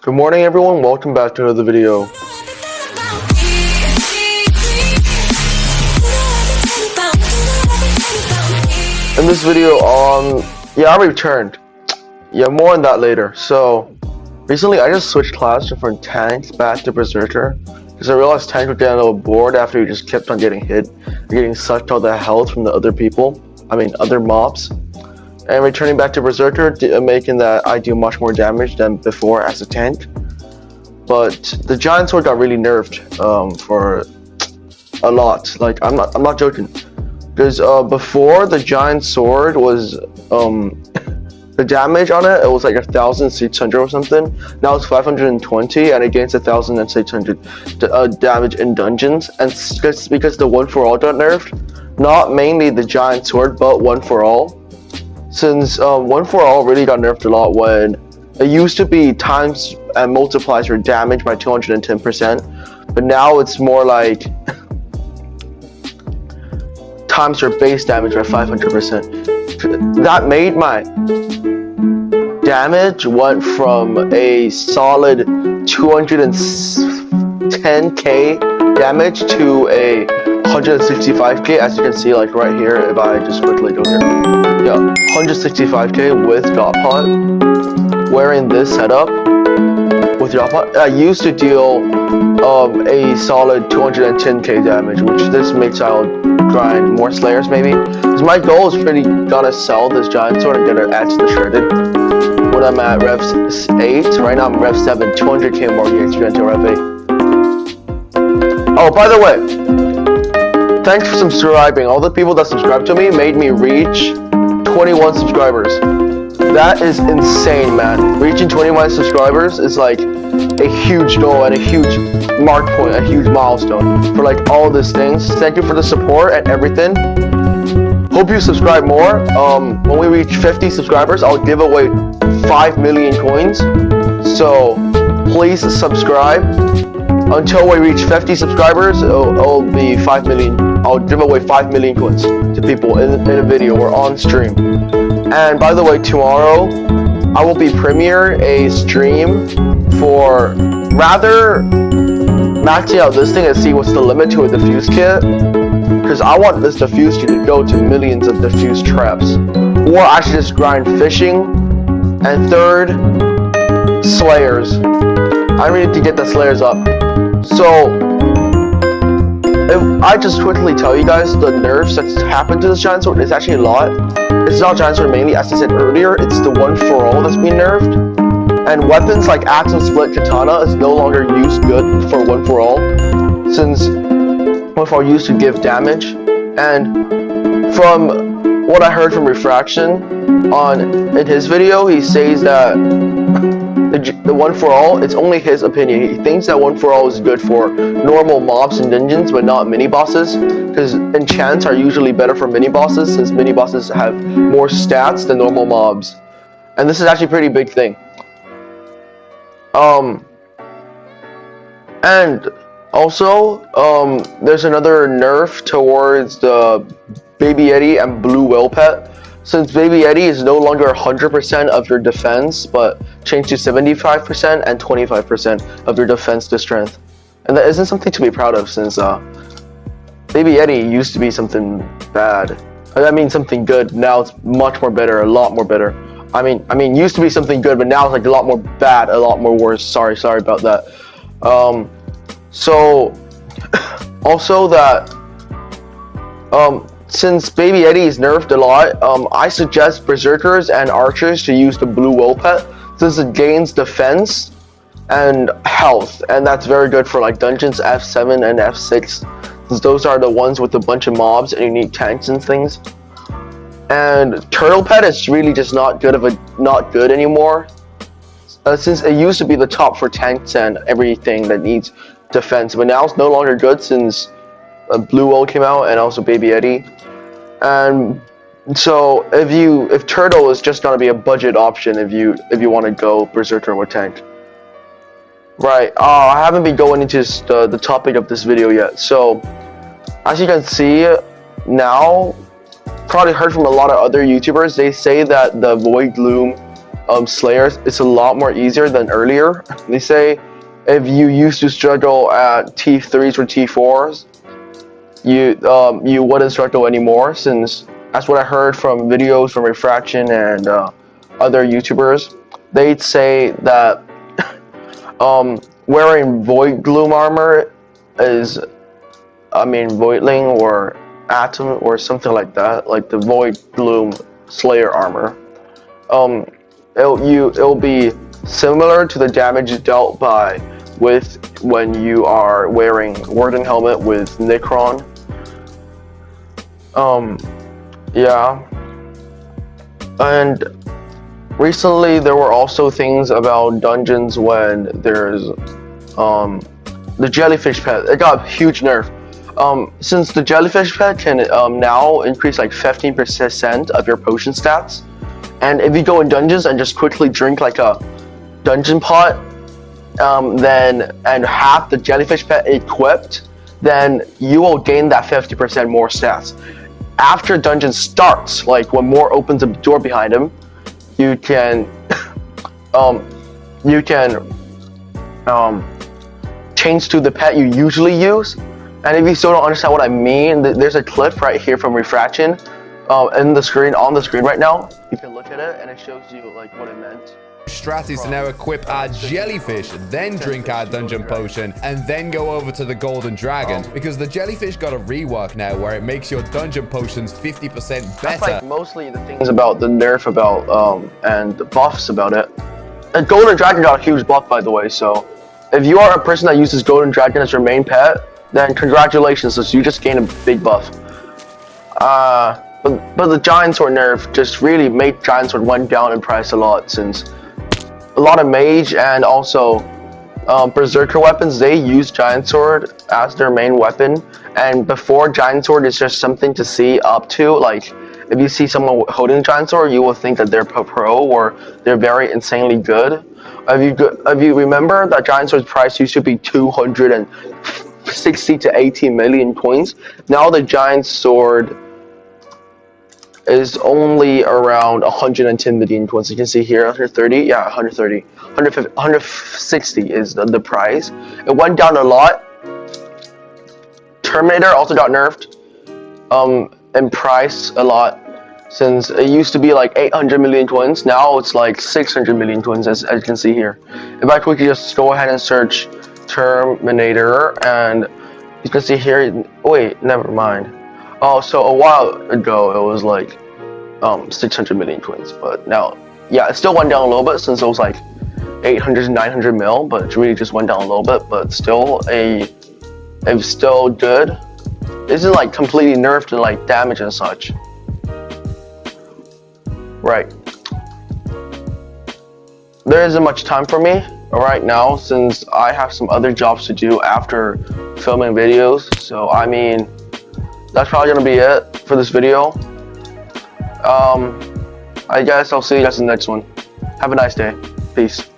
Good morning everyone, welcome back to another video. In this video, I returned. More on that later. So, recently I just switched class from tanks back to berserker because I realized tanks were getting a little bored after you just kept on getting hit. You're getting sucked all the health from the other mobs. And returning back to berserker, making that I do much more damage than before as a tank. But the giant sword got really nerfed for a lot. Like I'm not joking, because before the giant sword was the damage on it was like 1,600 or something. Now it's 520, and it gains 1,600 damage in dungeons. And just because the one for all got nerfed, not mainly the giant sword, but one for all. Since one for all really got nerfed a lot when it used to be times and multiplies your damage by 210%, but now it's more like times your base damage by 500%. That made my damage went from a solid 210k damage to a 165k, as you can see, like right here. If I just quickly go here, 165k with drop pot. Wearing this setup with drop pot, I used to deal a solid 210k damage, which this makes I'll grind more slayers maybe. Because my goal is pretty gonna sell this giant sword and get it edged to shredded. When I'm at rev 8, right now I'm rev 7, 200k more games to get to rev 8. Oh, by the way, thanks for subscribing. All the people that subscribed to me made me reach 21 subscribers. That is insane, man. Reaching 21 subscribers is like a huge goal and a huge mark point, a huge milestone for like all these things. Thank you for the support and everything. Hope you subscribe more. When we reach 50 subscribers, I'll give away 5 million coins. So please subscribe. Until we reach 50 subscribers, it'll be 5 million. I'll give away 5 million coins to people in a video or on stream. And by the way, tomorrow I will be premiering a stream for rather maxing out this thing and see what's the limit to a diffuse kit. Because I want this diffuse kit to go to millions of diffuse traps. Or I should just grind fishing. And third, slayers. I need to get the slayers up. So, if I just quickly tell you guys the nerfs that's happened to this giant sword, it's actually a lot. It's not giant sword mainly, as I said earlier, it's the one for all that's been nerfed. And weapons like axe and split katana is no longer used good for one for all, since one for all used to give damage. And from what I heard from Refraction in his video, he says that the one for all, it's only his opinion. He thinks that one for all is good for normal mobs and dungeons, but not mini bosses, because enchants are usually better for mini bosses, since mini bosses have more stats than normal mobs. And this is actually a pretty big thing. And also, there's another nerf towards the Baby Yeti and Blue Whale Pet. Since Baby Yeti is no longer 100% of your defense, but changed to 75% and 25% of your defense to strength. And that isn't something to be proud of, since Baby Yeti used to be something bad. I mean something good, now it's much more better, a lot more better. I mean used to be something good, but now it's like a lot more bad, a lot more worse. Sorry about that. So, also that, since Baby Yeti is nerfed a lot, I suggest berserkers and archers to use the Blue Whale Pet, since it gains defense and health, and that's very good for like dungeons F7 and F6, since those are the ones with a bunch of mobs and you need tanks and things. And Turtle Pet is really just not good anymore, since it used to be the top for tanks and everything that needs defense, but now it's no longer good since Blue Whale came out and also Baby Yeti. And so if Turtle is just gonna be a budget option if you want to go berserker with tank. Right, I haven't been going into the topic of this video yet. So as you can see now, probably heard from a lot of other YouTubers, they say that the Void Loom slayers, it's a lot more easier than earlier. They say if you used to struggle at T3s or T4s, you wouldn't struggle anymore, since that's what I heard from videos from Refraction and other YouTubers. They'd say that wearing Void Gloom armor is, Voidling or Atom or something like that, like the Void Gloom Slayer armor. It'll be similar to the damage dealt by when you are wearing Warden Helmet with Necron. Yeah. And recently there were also things about dungeons when there's the jellyfish pet. It got a huge nerf. Since the jellyfish pet can now increase like 15% of your potion stats, and if you go in dungeons and just quickly drink like a dungeon pot, and have the jellyfish pet equipped, then you will gain that 50% more stats. After dungeon starts, like when Moore opens a door behind him, you can change to the pet you usually use. And if you still don't understand what I mean, there's a clip right here from Refraction on the screen right now. You can look at it and it shows you like what it meant. Strat is to now equip our jellyfish, then drink our dungeon potion, and then go over to the golden dragon, because the jellyfish got a rework now where it makes your dungeon potions 50% better. That's like mostly the things about the nerf and the buffs about it. And golden dragon got a huge buff, by the way, so if you are a person that uses golden dragon as your main pet, then congratulations, you just gained a big buff. But the giant sword nerf just really made giant sword went down in price a lot, since a lot of mage and also berserker weapons, they use giant sword as their main weapon, and before giant sword is just something to see up to. Like if you see someone holding giant sword, you will think that they're pro or they're very insanely good. If you remember that giant sword's price used to be 260 to 80 million coins, now the giant sword is only around 110 million coins. You can see here, 130, yeah, 130, 150, 160 is the price. It went down a lot. Terminator also got nerfed in price a lot, since it used to be like 800 million coins. Now it's like 600 million coins, as you can see here. If I quickly just go ahead and search Terminator, and you can see here, wait, never mind. Oh, so a while ago it was like 600 million coins, but now, yeah, it still went down a little bit, since it was like 800 to 900 mil, but it really just went down a little bit. But still, it's still good. It isn't like completely nerfed in like damage and such. Right. There isn't much time for me right now, since I have some other jobs to do after filming videos. So that's probably gonna be it for this video. I guess I'll see you guys in the next one. Have a nice day. Peace.